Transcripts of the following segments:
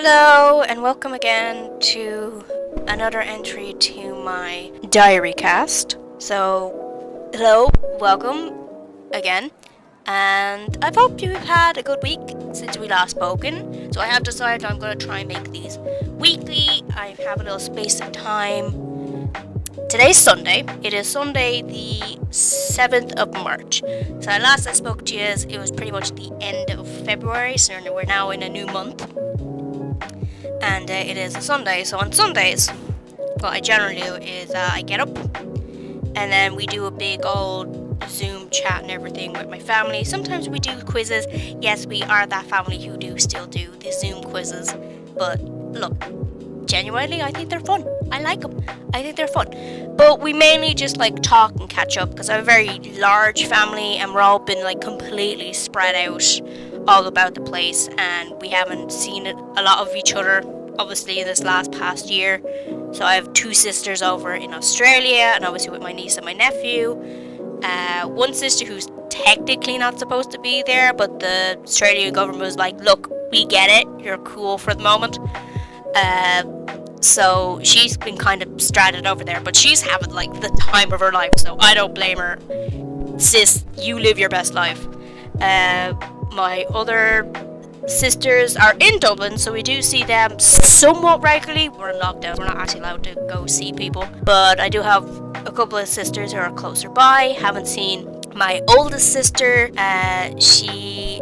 Hello and welcome again to another entry to my DiaryCast. So, hello, welcome again, and I hope you've had a good week since we last spoken. So I have decided I'm going to try and make these weekly. I have a little space of time. Today's Sunday. It is Sunday the 7th of March. So last I spoke to you, it was pretty much the end of February, so we're now in a new month. And it is a Sunday, so on Sundays, what I generally do is I get up, and then we do a big old Zoom chat and everything with my family. Sometimes we do quizzes. Yes, we are that family who do still do the Zoom quizzes, but look, genuinely, I think they're fun. I like them. I think they're fun. But we mainly just like talk and catch up because I have a very large family and we're all been like completely spread out all about the place, and we haven't seen a lot of each other obviously in this past year. So I have two sisters over in Australia, and obviously with my niece and my nephew. One sister who's technically not supposed to be there, but the Australian government was like, look, we get it, you're cool for the moment. So she's been kind of stranded over there, but she's having like the time of her life, so I don't blame her. Sis, you live your best life. My other sisters are in Dublin, so we do see them somewhat regularly. We're in lockdown, we're not actually allowed to go see people, but I do have a couple of sisters who are closer by. Haven't seen my oldest sister. She's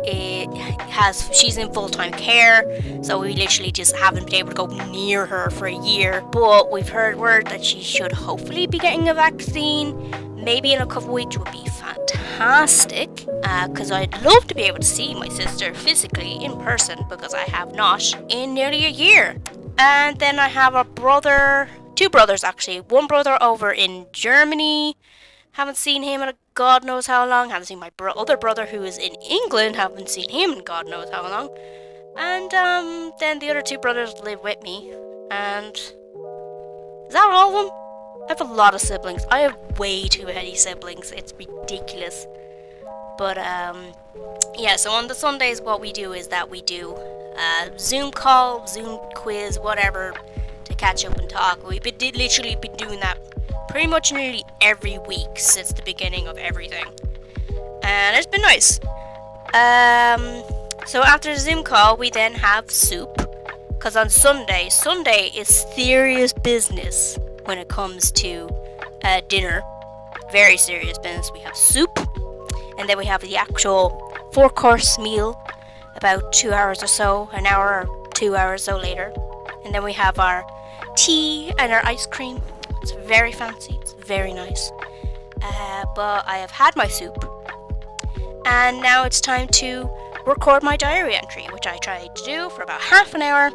in full-time care, so we literally just haven't been able to go near her for a year, but we've heard word that she should hopefully be getting a vaccine maybe in a couple of weeks. Would be fantastic, because I'd love to be able to see my sister physically in person, because I have not in nearly a year. And then I have two brothers actually. One brother over in Germany, haven't seen him in God knows how long. Haven't seen my other brother who is in England, haven't seen him in God knows how long. And then the other two brothers live with me. And is that all of them? I have a lot of siblings. I have way too many siblings. It's ridiculous. But yeah, so on the Sundays what we do is that we do Zoom call, Zoom quiz, whatever, to catch up and talk. We've literally been doing that pretty much nearly every week since the beginning of everything, and it's been nice. So after the Zoom call we then have soup, because on Sunday is serious business when it comes to dinner. Very serious business. We have soup, and then we have the actual 4-course meal about 2 hours or so, an hour or 2 hours or so later, and then we have our tea and our ice cream. It's very fancy, it's very nice. But I have had my soup, and now it's time to record my diary entry, which I try to do for about half an hour,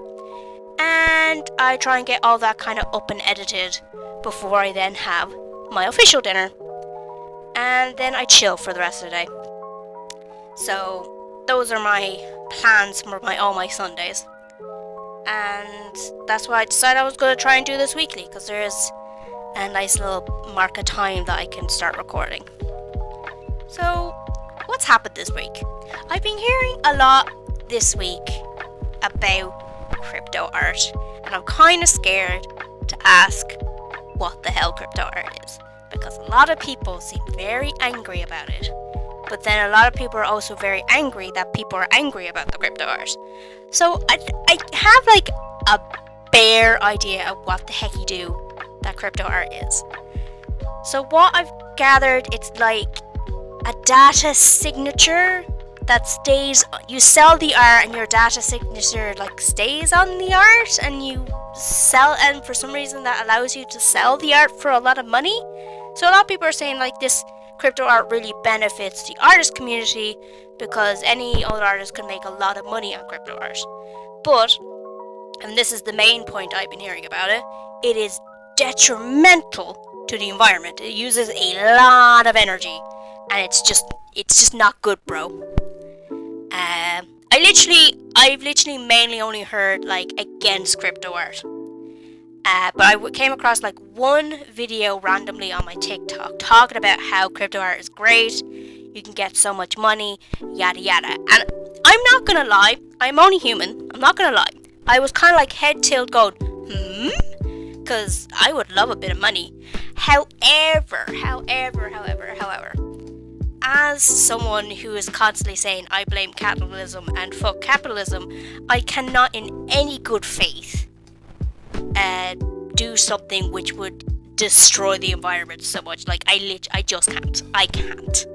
and I try and get all that kind of up and edited before I then have my official dinner, and then I chill for the rest of the day. So those are my plans for all my Sundays, and that's why I decided I was going to try and do this weekly, because there's a nice little mark of time that I can start recording. So, what's happened this week? I've been hearing a lot this week about crypto art, and I'm kind of scared to ask what the hell crypto art is, because a lot of people seem very angry about it, but then a lot of people are also very angry that people are angry about the crypto art. So I have like a bare idea of what the heck you do that crypto art is. So what I've gathered, it's like a data signature that stays. You sell the art and your data signature like stays on the art, and you sell, and for some reason that allows you to sell the art for a lot of money. So a lot of people are saying like this crypto art really benefits the artist community, because any other artist can make a lot of money on crypto art. But, and this is the main point I've been hearing about it, it is detrimental to the environment. It uses a lot of energy, and it's just not good, bro. I've literally mainly only heard like against crypto art, but I came across like one video randomly on my TikTok talking about how crypto art is great, you can get so much money, yada yada. And I'm not gonna lie, I'm only human, I'm not gonna lie, I was kind of like head tilt going, because I would love a bit of money. However, as someone who is constantly saying I blame capitalism and fuck capitalism, I cannot in any good faith do something which would destroy the environment so much. Like I just can't. I can't,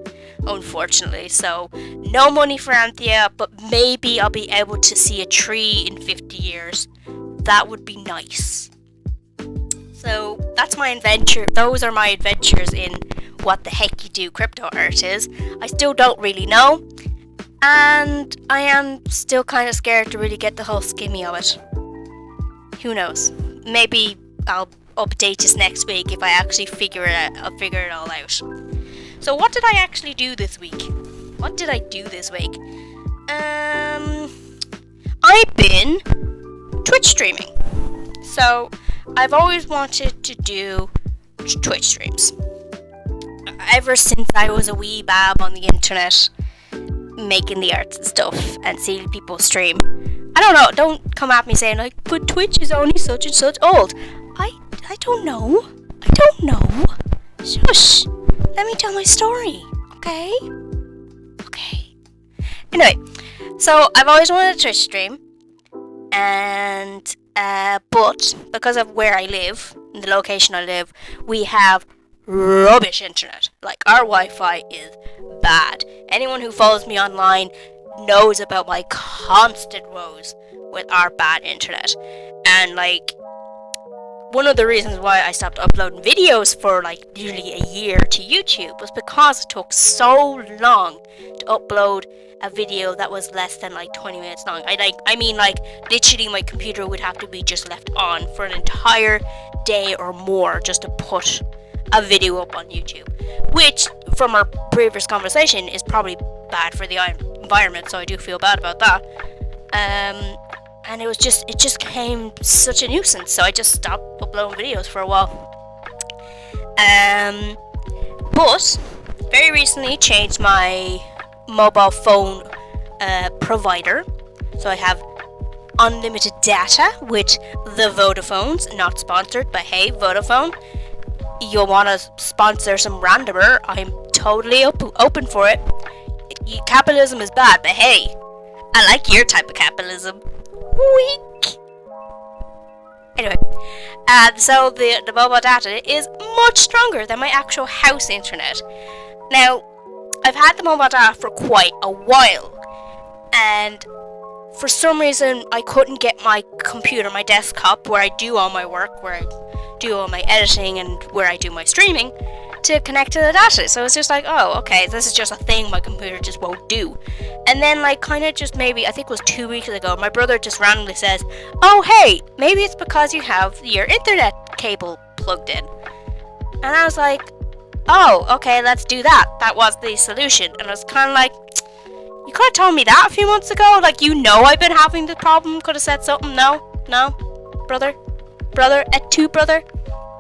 unfortunately. So no money for Anthea, but maybe I'll be able to see a tree in 50 years. That would be nice. So that's my adventure. Those are my adventures in what the heck you do crypto art is. I still don't really know, and I am still kind of scared to really get the whole skimmy of it. Who knows? Maybe I'll update this next week if I actually figure it out. I'll figure it all out. So what did I actually do this week? What did I do this week? I've been Twitch streaming. So I've always wanted to do Twitch streams. Ever since I was a wee bab on the internet, making the arts and stuff, and seeing people stream. I don't know, don't come at me saying like, but Twitch is only such and such old. I don't know. Shush. Let me tell my story, okay? Okay. Anyway, so I've always wanted to Twitch stream, and but because of where I live, the location I live, we have rubbish internet. Like, our Wi-Fi is bad. Anyone who follows me online knows about my constant woes with our bad internet. And like, one of the reasons why I stopped uploading videos for like nearly a year to YouTube was because it took so long to upload a video that was less than like 20 minutes long. I mean literally my computer would have to be just left on for an entire day or more just to put a video up on YouTube, which from our previous conversation is probably bad for the environment, so I do feel bad about that. And it just became such a nuisance, so I just stopped uploading videos for a while. But very recently changed my mobile phone provider, so I have unlimited data with the Vodafones. Not sponsored, but hey, Vodafone, you'll want to sponsor some randomer, I'm totally open for it. Capitalism is bad, but hey, I like your type of capitalism. Weak. Anyway, so the mobile data is much stronger than my actual house internet. Now, I've had the mobile data for quite a while, and for some reason I couldn't get my computer, my desktop, where I do all my work, where I do all my editing and where I do my streaming, to connect to the data. So it's just like, oh, okay, this is just a thing my computer just won't do. And then like kind of just maybe, I think it was 2 weeks ago, my brother just randomly says, oh hey, maybe it's because you have your internet cable plugged in. And I was like, oh, okay, let's do that. That was the solution. And I was kind of like, you could have told me that a few months ago. Like, you know I've been having the problem. Could have said something. No, brother, brother.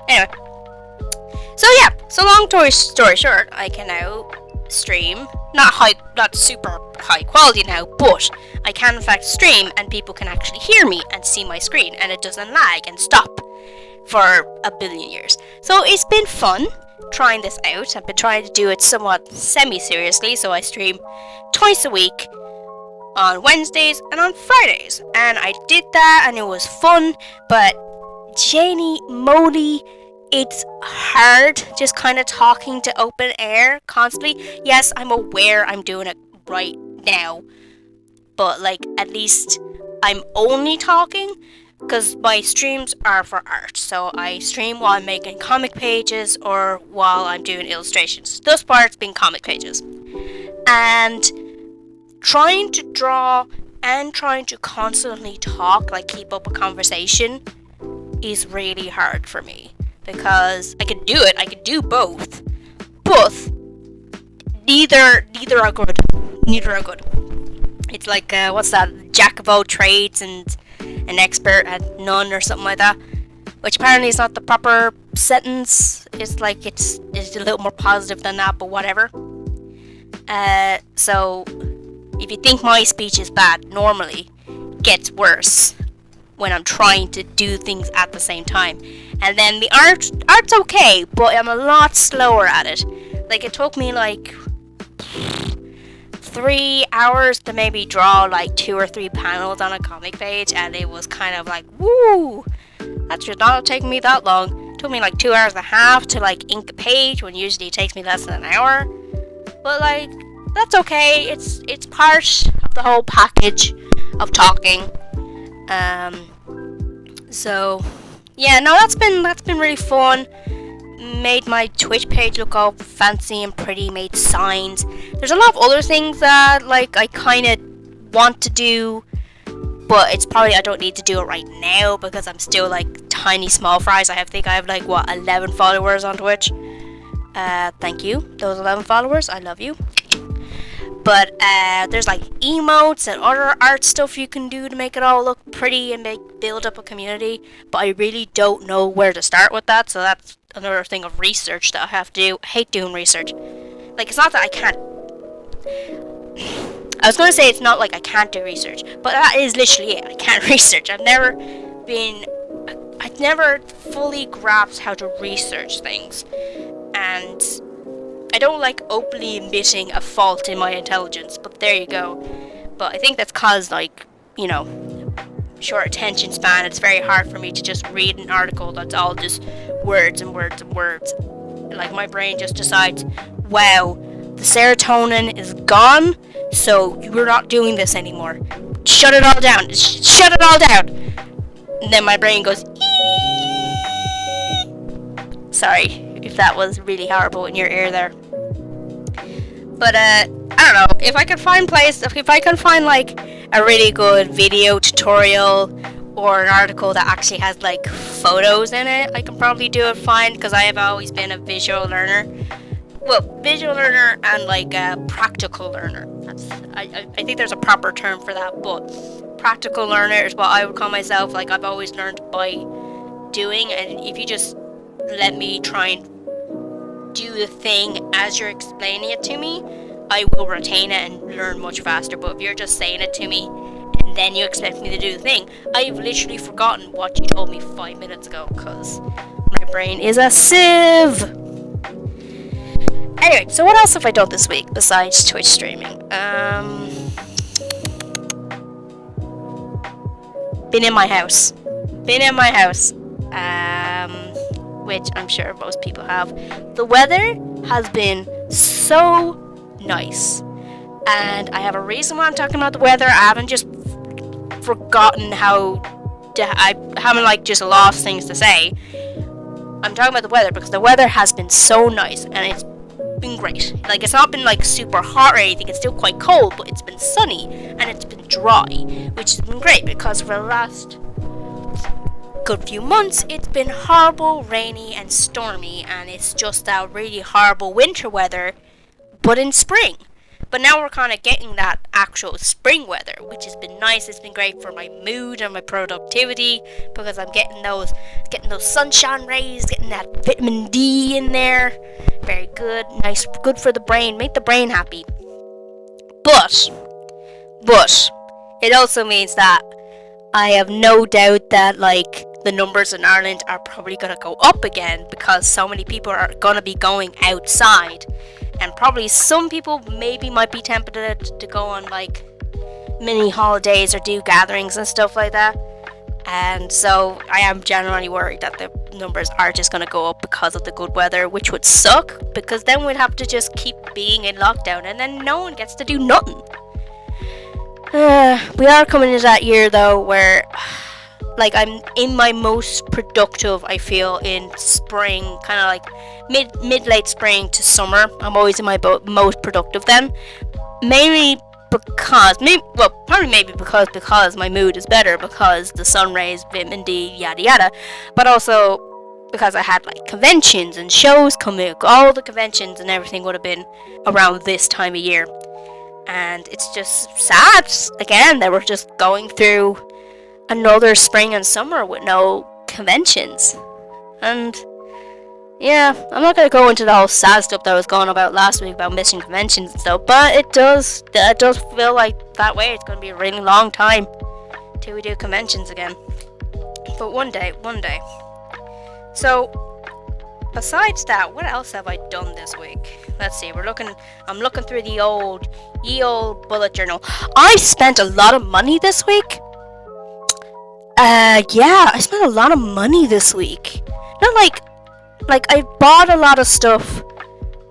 Anyway. So yeah, so long story short, I can now stream, not super high quality now, but I can in fact stream and people can actually hear me and see my screen, and it doesn't lag and stop for a billion years. So it's been fun trying this out. I've been trying to do it somewhat semi-seriously, so I stream twice a week on Wednesdays and on Fridays, and I did that and it was fun, but Janie Moly, it's hard just kind of talking to open air constantly. Yes, I'm aware I'm doing it right now, but like at least I'm only talking because my streams are for art. So I stream while I'm making comic pages or while I'm doing illustrations. Those parts being comic pages. And trying to draw and trying to constantly talk, like keep up a conversation, is really hard for me. Because I can do it, I can do both, but neither are good. It's like, what's that, jack of all trades and an expert at none or something like that, which apparently is not the proper sentence. It's like, it's a little more positive than that, but whatever. So, if you think my speech is bad, normally, it gets worse when I'm trying to do things at the same time. And then the art's okay, but I'm a lot slower at it. Like, it took me like 3 hours to maybe draw like 2 or 3 panels on a comic page, and it was kind of like, woo, that should not have taken me that long. It took me like 2 hours and a half to like ink a page, when usually it takes me less than an hour. But like, that's okay. It's part of the whole package of talking. So yeah, no, that's been really fun. Made my Twitch page look all fancy and pretty, made signs. There's a lot of other things that like I kind of want to do, but it's probably I don't need to do it right now because I'm still like tiny small fries. I think I have like 11 followers on Twitch. Thank you, those 11 followers. I love you. But there's like emotes and other art stuff you can do to make it all look pretty and build up a community. But I really don't know where to start with that, so that's another thing of research that I have to do. I hate doing research. Like, it's not that I can't. I was gonna say it's not like I can't do research, but that is literally it. I can't research. I've never fully grasped how to research things, and I don't like openly admitting a fault in my intelligence, but there you go. But I think that's cause, like, you know, short attention span. It's very hard for me to just read an article that's all just words and words and words. Like, my brain just decides, wow, the serotonin is gone, so you're not doing this anymore. Shut it all down. Shut it all down. And then my brain goes, eee. Sorry if that was really horrible in your ear there. But I don't know, if I can find like a really good video tutorial or an article that actually has like photos in it, I can probably do it fine, because I have always been a visual learner. Well, visual learner and like a practical learner. I think there's a proper term for that, but practical learner is what I would call myself. Like, I've always learned by doing, and if you just let me try and do the thing as you're explaining it to me, I will retain it and learn much faster. But if you're just saying it to me and then you expect me to do the thing, I've literally forgotten what you told me 5 minutes ago, because my brain is a sieve. Anyway, so what else have I done this week besides Twitch streaming? Been in my house, which I'm sure most people have. The weather has been so nice, and I have a reason why I'm talking about the weather. I haven't just forgotten I haven't like just lost things to say. I'm talking about the weather because the weather has been so nice, and it's been great. Like, it's not been like super hot or anything. It's still quite cold, but it's been sunny and it's been dry, which has been great, because for the last good few months it's been horrible, rainy and stormy, and it's just that really horrible winter weather, but in spring. But now we're kind of getting that actual spring weather, which has been nice. It's been great for my mood and my productivity, because I'm getting those sunshine rays, getting that vitamin D in there. Very good, nice, good for the brain, make the brain happy. But it also means that I have no doubt that like the numbers in Ireland are probably going to go up again, because so many people are going to be going outside, and probably some people maybe might be tempted to go on like mini holidays or do gatherings and stuff like that. And so I am genuinely worried that the numbers are just going to go up because of the good weather, which would suck, because then we'd have to just keep being in lockdown and then no one gets to do nothing. We are coming into that year though where like I'm in my most productive, I feel, in spring, kind of like mid-late spring to summer. I'm always in my most productive then, mainly because because my mood is better, because the sun rays, vitamin D, yada yada, but also because I had like conventions and shows coming. All the conventions and everything would have been around this time of year, and it's just sad again that we're just going through another spring and summer with no conventions. And yeah, I'm not going to go into the whole sad stuff that I was going about last week about missing conventions and stuff, but it does feel like that way. It's going to be a really long time till we do conventions again. But one day. So, besides that, what else have I done this week? Let's see. I'm looking through the old bullet journal. I spent a lot of money this week. Yeah, I spent a lot of money this week. Not like I bought a lot of stuff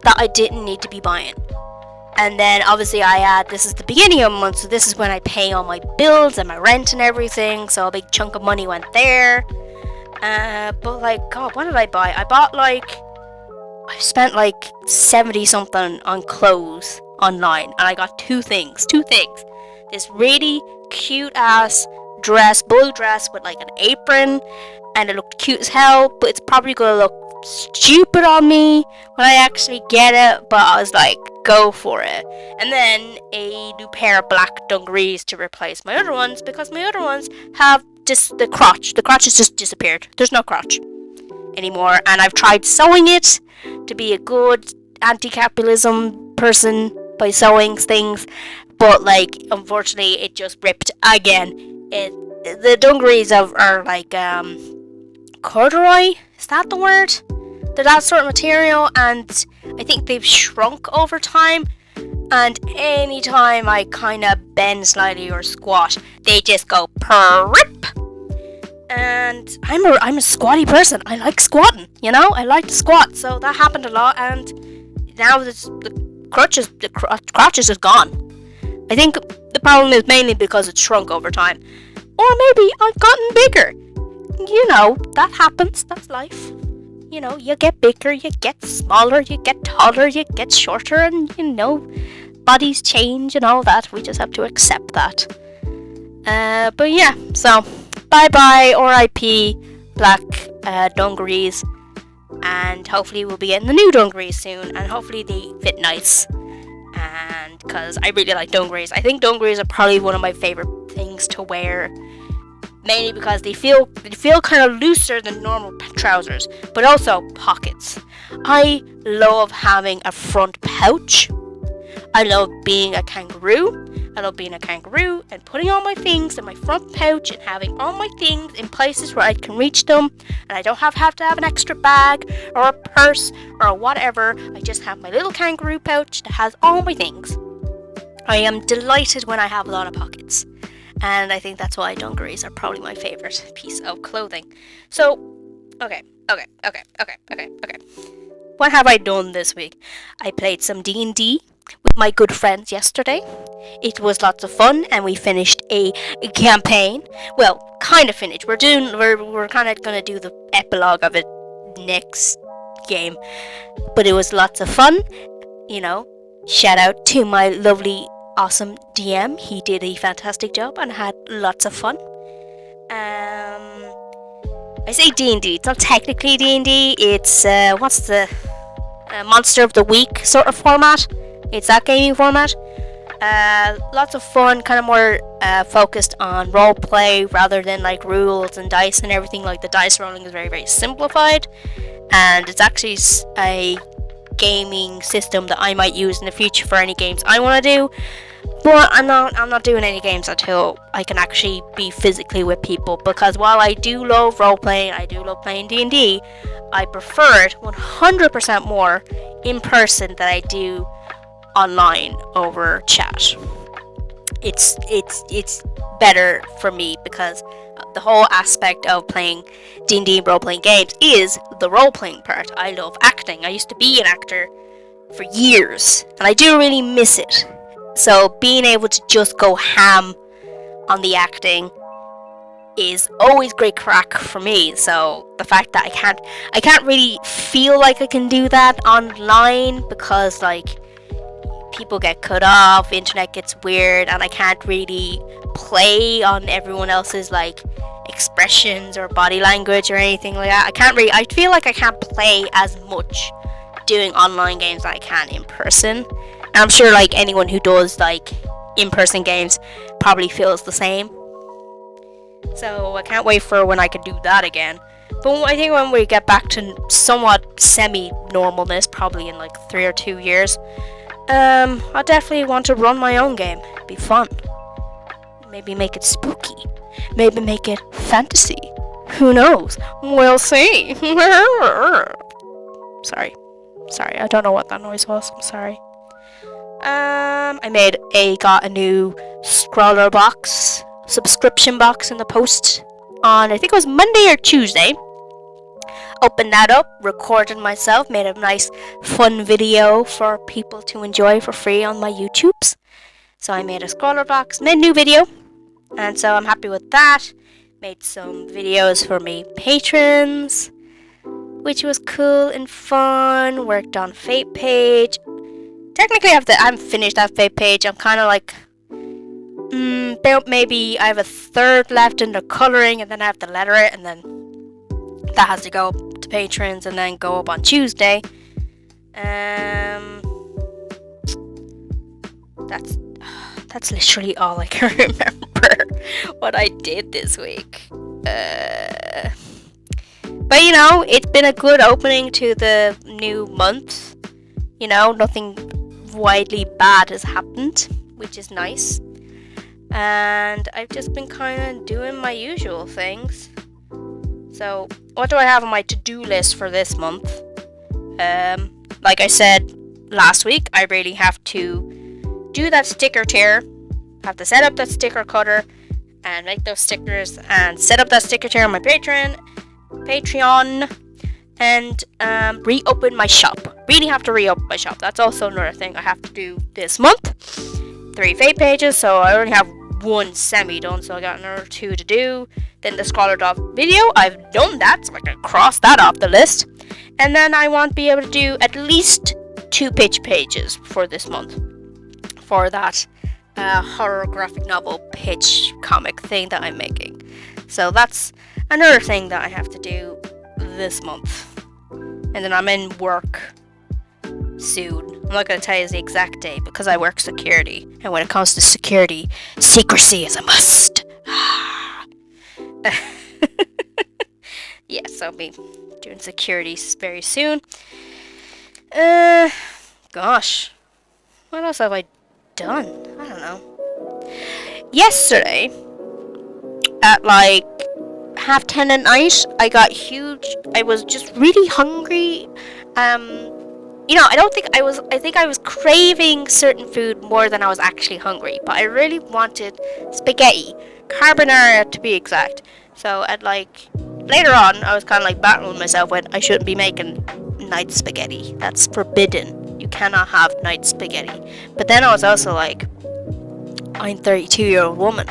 that I didn't need to be buying. And then obviously this is the beginning of the month, so this is when I pay all my bills and my rent and everything, so a big chunk of money went there. But God, what did I buy? I spent 70 something on clothes online, and I got two things. This really cute ass blue dress with an apron, and it looked cute as hell, but it's probably gonna look stupid on me when I actually get it, but I was like, go for it. And then a new pair of black dungarees to replace my other ones, because my other ones have just the crotch has just disappeared. There's no crotch anymore, and I've tried sewing it to be a good anti-capitalism person by sewing things, but unfortunately it just ripped again. The dungarees are corduroy, is that the word? They're that sort of material, and I think they've shrunk over time, and anytime I kind of bend slightly or squat, they just go prip. And I'm a squatty person. I like squatting, I like to squat, so that happened a lot, and now the crotch is just gone. I think the problem is mainly because it's shrunk over time. Or maybe I've gotten bigger. That happens. That's life. You get bigger, you get smaller, you get taller, you get shorter, and, bodies change and all that. We just have to accept that. But yeah, so bye-bye, R.I.P. black dungarees. And hopefully we'll be getting the new dungarees soon, and hopefully they fit nice. And because I really like dungarees. I think dungarees are probably one of my favorite things to wear, mainly because they feel kind of looser than normal trousers, but also pockets. I love having a front pouch. I love being a kangaroo. And putting all my things in my front pouch and having all my things in places where I can reach them, and I don't have to have an extra bag or a purse or whatever. I just have my little kangaroo pouch that has all my things. I am delighted when I have a lot of pockets, and I think that's why dungarees are probably my favorite piece of clothing. So, okay. What have I done this week? I played some D&D with my good friends yesterday. It was lots of fun, and we finished a campaign. Well, kind of finished. We're kind of gonna do the epilogue of it next game, but it was lots of fun. Shout out to my lovely, awesome DM. He did a fantastic job and had lots of fun. I say D&D. It's not technically D&D. It's what's the Monster of the Week sort of format. It's that gaming format. Lots of fun, kind of more focused on role play rather than rules and dice and everything. The dice rolling is very, very simplified, and it's actually a gaming system that I might use in the future for any games I want to do. But I'm not doing any games until I can actually be physically with people, because while I do love role playing, I do love playing D&D, I prefer it 100% more in person than I do online over chat. It's better for me, because the whole aspect of playing D&D role-playing games is the role-playing part. I love acting. I used to be an actor for years, and I do really miss it. So being able to just go ham on the acting is always great crack for me. So the fact that I can't really feel like I can do that online, because people get cut off, internet gets weird, and I can't really play on everyone else's expressions or body language or anything like that. I feel like I can't play as much doing online games that I can in person. And I'm sure anyone who does in-person games probably feels the same. So I can't wait for when I can do that again. But I think when we get back to somewhat semi-normalness, probably in 3 or 2 years, I definitely want to run my own game. It'd be fun. Maybe make it spooky. Maybe make it fantasy. Who knows? We'll see. Sorry, I don't know what that noise was. I'm sorry. I got a new scroller box, subscription box in the post on, I think it was Monday or Tuesday. Opened that up, recorded myself, made a nice fun video for people to enjoy for free on my YouTubes. So I made a scroller box, made a new video, and so I'm happy with that. Made some videos for me patrons, which was cool and fun. Worked on Fate page. Technically, I haven't finished that Fate page. I'm kind of like, about maybe I have a third left in the colouring, and then I have to letter it, and then that has to go up to patrons, and then go up on Tuesday. That's literally all I can remember what I did this week. But you know, it's been a good opening to the new month. You know, nothing widely bad has happened, which is nice. And I've just been kind of doing my usual things. So, what do I have on my to-do list for this month? Like I said last week, I really have to do that sticker tier. Have to set up that sticker cutter and make those stickers and set up that sticker tier on my Patreon, and reopen my shop. Really have to reopen my shop. That's also another thing I have to do this month. 3 Fate pages, so I only have 1 semi done, so I got another 2 to do. Then the Scholar Off video, I've done that, so I can cross that off the list. And then I want to be able to do at least 2 pitch pages for this month for that horror graphic novel pitch comic thing that I'm making. So that's another thing that I have to do this month. And then I'm in work soon. I'm not going to tell you the exact day because I work security, and when it comes to security, secrecy is a must. Yeah, so I'll be doing security very soon. Gosh, what else have I done? I don't know. Yesterday, at like 10:30 at night, I was just really hungry. You know, I think I was craving certain food more than I was actually hungry, but I really wanted spaghetti, carbonara to be exact. So at like, later on, I was kind of like battling myself with, I shouldn't be making night spaghetti. That's forbidden. You cannot have night spaghetti. But then I was also like, I'm a 32-year-old woman,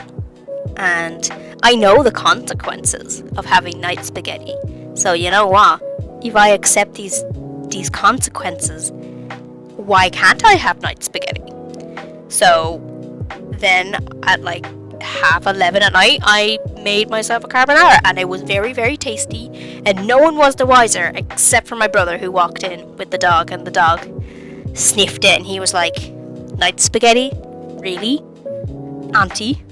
and I know the consequences of having night spaghetti. So you know what? If I accept these consequences, why can't I have night spaghetti? So then at like 11:30 at night, I made myself a carbonara, and it was very, very tasty, and no one was the wiser except for my brother, who walked in with the dog, and the dog sniffed it, and he was like, night spaghetti? Really? Auntie?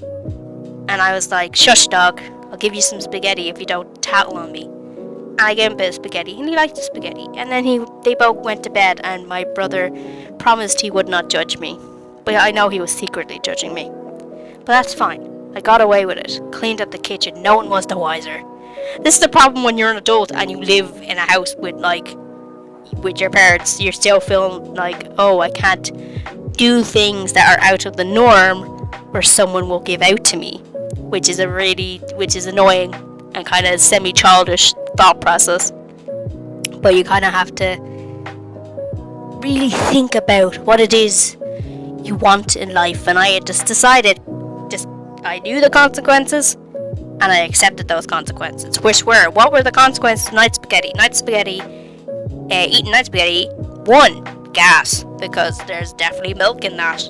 And I was like, shush dog, I'll give you some spaghetti if you don't tattle on me. And I gave him a bit of spaghetti, and he liked the spaghetti. And then they both went to bed, and my brother promised he would not judge me. But I know he was secretly judging me. But that's fine. I got away with it. Cleaned up the kitchen. No one was the wiser. This is the problem when you're an adult and you live in a house with your parents. You're still feeling like, oh, I can't do things that are out of the norm, or someone will give out to me, which is annoying and kind of semi-childish thought process. But you kind of have to really think about what it is you want in life, and I had just decided, I knew the consequences, and I accepted those consequences. What were the consequences of night spaghetti? Eating night spaghetti. 1, gas, because there's definitely milk in that.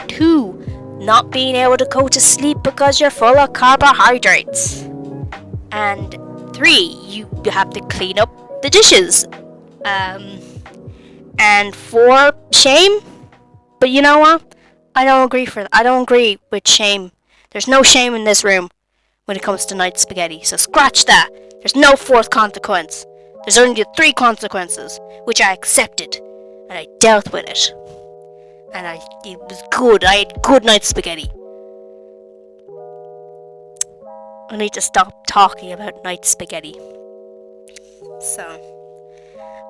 2, not being able to go to sleep because you're full of carbohydrates. And 3, you have to clean up the dishes. And 4, shame. But you know what? I don't agree with shame. There's no shame in this room when it comes to night spaghetti. So scratch that. There's no 4th consequence. There's only 3 consequences, which I accepted, and I dealt with it. And it was good. I had good night spaghetti. I need to stop talking about night spaghetti. So,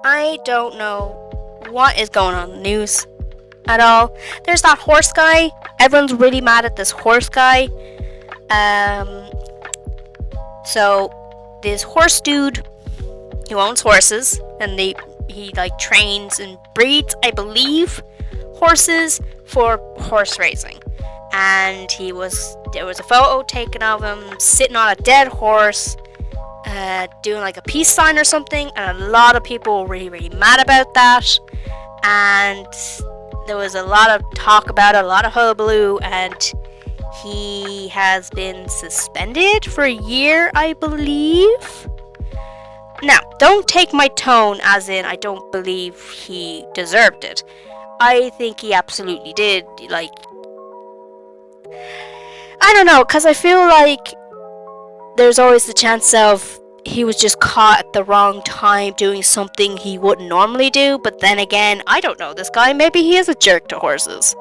I don't know what is going on in the news at all. There's that horse guy. Everyone's really mad at this horse guy. So this horse dude, he owns horses, and he like trains and breeds, I believe, horses for horse racing. And there was a photo taken of him sitting on a dead horse, doing like a peace sign or something, and a lot of people were really, really mad about that. And there was a lot of talk about it, a lot of hullabaloo, and he has been suspended for a year, I believe. Now, don't take my tone as in I don't believe he deserved it. I think he absolutely did. Like, I don't know, because I feel like there's always the chance of he was just caught at the wrong time doing something he wouldn't normally do. But then again, I don't know this guy. Maybe he is a jerk to horses.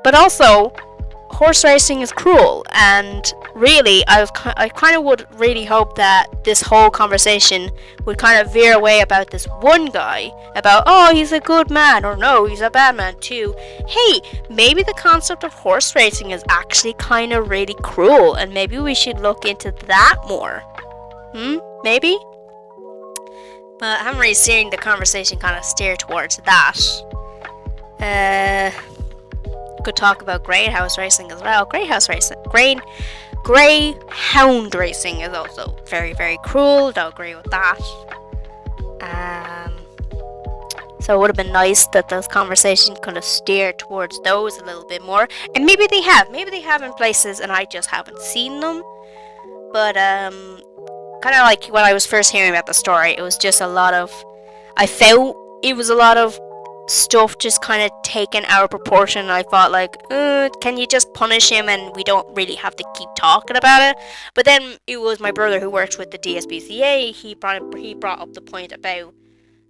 But also, horse racing is cruel, and really, I kind of would really hope that this whole conversation would kind of veer away about this one guy, about, oh, he's a good man, or no, he's a bad man too. Hey, maybe the concept of horse racing is actually kind of really cruel, and maybe we should look into that more. Maybe? But I haven't really seen the conversation kind of steer towards that. Could talk about greyhound racing as well. Greyhound racing is also very, very cruel. Don't agree with that. So it would have been nice that those conversations kind of steer towards those a little bit more. And maybe they have in places and I just haven't seen them. But kind of like when I was first hearing about the story, it was just I felt it was a lot of stuff just kind of taken out of proportion, and I thought like, can you just punish him and we don't really have to keep talking about it? But then it was my brother who works with the DSPCA. He brought up the point about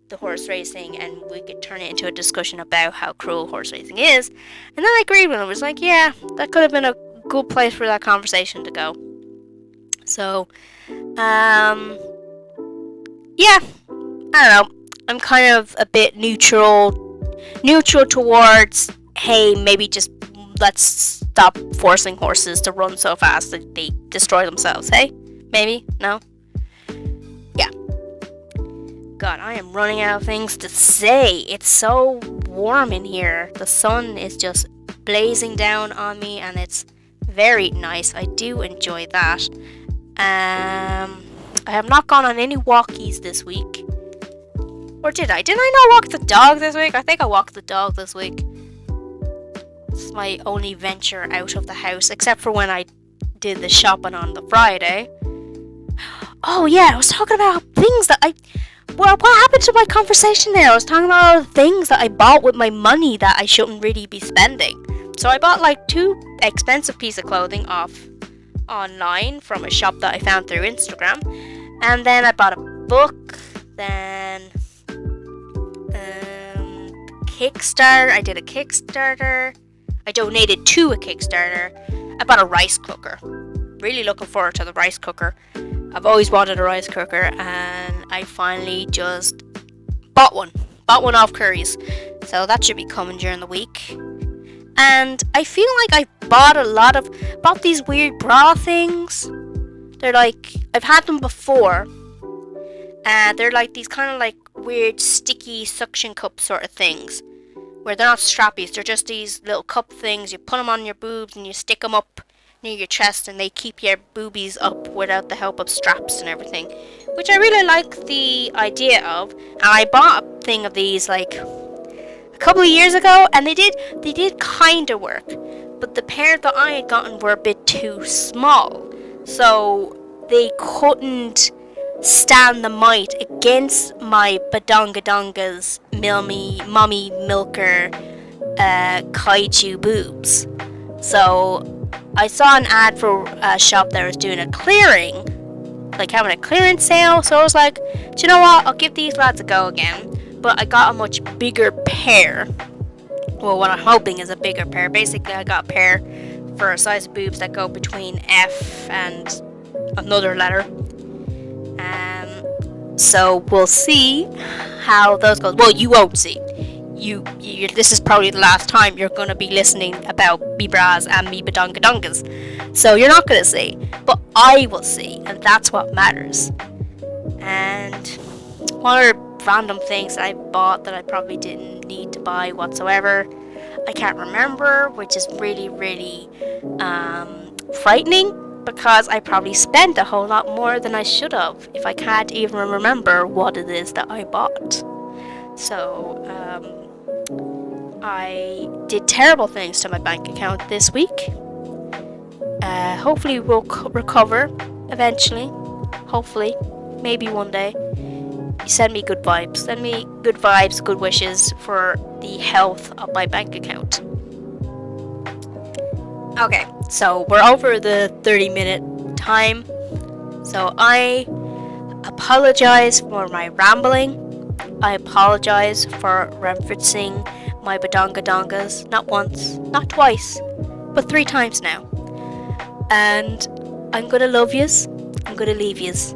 the horse racing, and we could turn it into a discussion about how cruel horse racing is. And then I agreed with him. I was like, yeah, that could have been a good place for that conversation to go. So, yeah, I don't know. I'm kind of a bit neutral towards, hey, maybe just let's stop forcing horses to run so fast that they destroy themselves, hey? Maybe? No? Yeah. God, I am running out of things to say. It's so warm in here. The sun is just blazing down on me, and it's very nice. I do enjoy that. I have not gone on any walkies this week. Or did I? Didn't I not walk the dog this week? I think I walked the dog this week. It's my only venture out of the house, except for when I did the shopping on the Friday. Oh yeah, I was talking about things that what happened to my conversation there? I was talking about all the things that I bought with my money that I shouldn't really be spending. So I bought like 2 expensive pieces of clothing off online from a shop that I found through Instagram. And then I bought a book, then Kickstarter. I did a Kickstarter. I donated to a Kickstarter. I bought a rice cooker. Really looking forward to the rice cooker. I've always wanted a rice cooker, and I finally just bought one. Bought one off Curry's. So that should be coming during the week. And I feel like I bought these weird bra things. They're like, I've had them before. And they're like these kind of like weird sticky suction cup sort of things, where they're not strappies, they're just these little cup things. You put them on your boobs and you stick them up near your chest, and they keep your boobies up without the help of straps and everything, which I really like the idea of. And I bought a thing of these like a couple of years ago, and they did kind of work, but the pair that I had gotten were a bit too small, so they couldn't stand the might against my badongadonga's mommy milker kaiju boobs. So I saw an ad for a shop that was doing a clearing, like having a clearance sale. So I was like, do you know what? I'll give these lads a go again. But I got a much bigger pair. Well, what I'm hoping is a bigger pair. Basically, I got a pair for a size of boobs that go between F and another letter. So we'll see how those go. Well, you won't see. This is probably the last time you're gonna be listening about me bras and me badongadongas. So you're not gonna see, but I will see, and that's what matters. And one other random things I bought that I probably didn't need to buy whatsoever, I can't remember, which is really, really frightening, because I probably spent a whole lot more than I should have if I can't even remember what it is that I bought. So I did terrible things to my bank account this week. Hopefully we'll recover eventually. Hopefully, maybe one day. Send me good vibes. Send me good vibes, good wishes for the health of my bank account. Okay, so we're over the 30-minute time. So I apologize for my rambling. I apologize for referencing my badongadongas. Not once, not twice, but 3 times now. And I'm gonna love yous. I'm gonna leave yous.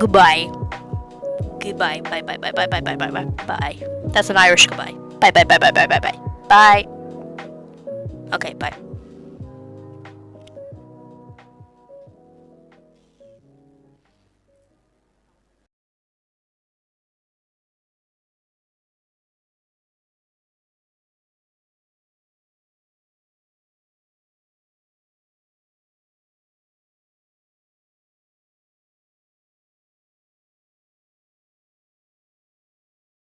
Goodbye. Goodbye. Bye bye bye bye bye bye bye bye bye. That's an Irish goodbye. Bye bye bye bye bye bye bye. Bye. Okay, bye.